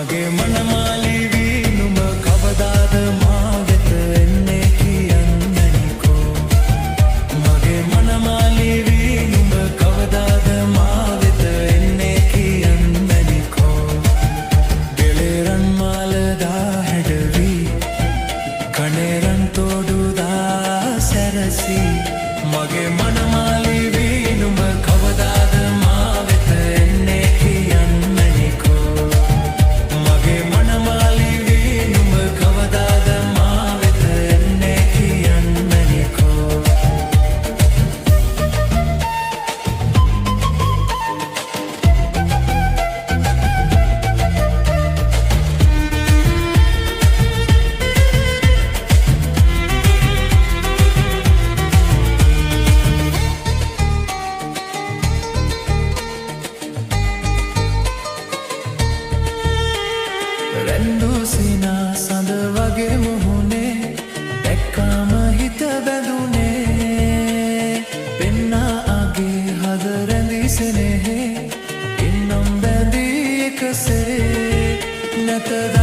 මගේ මනමාලි වී නුඹ කවදාද මා වෙත එන්නේ කියන්නනිකෝ මගේ මනමාලි වී නුඹ කවදාද මා වෙත එන්නේ කියන්නනිකෝ ගෙලෙරන් මාලදා හැඩවී කණෙරන් තෝඩුදා සැරසි මගේ මනමාලි වී නුඹ කවදාද මා වෙත එන්නේ කියන්නනිකෝ මගේ මනමාලි වී නුඹ කවදාද මා වෙත එන්නේ කියන්නනිකෝ රැන්දුසිනා සඳ වගේ මුහුණේ දැක්කාම හිත බැඳුනේ පෙන්නා අගේ හද රැඳී සෙනෙහේ ඉන්නම් බැඳී එකසේ නැතද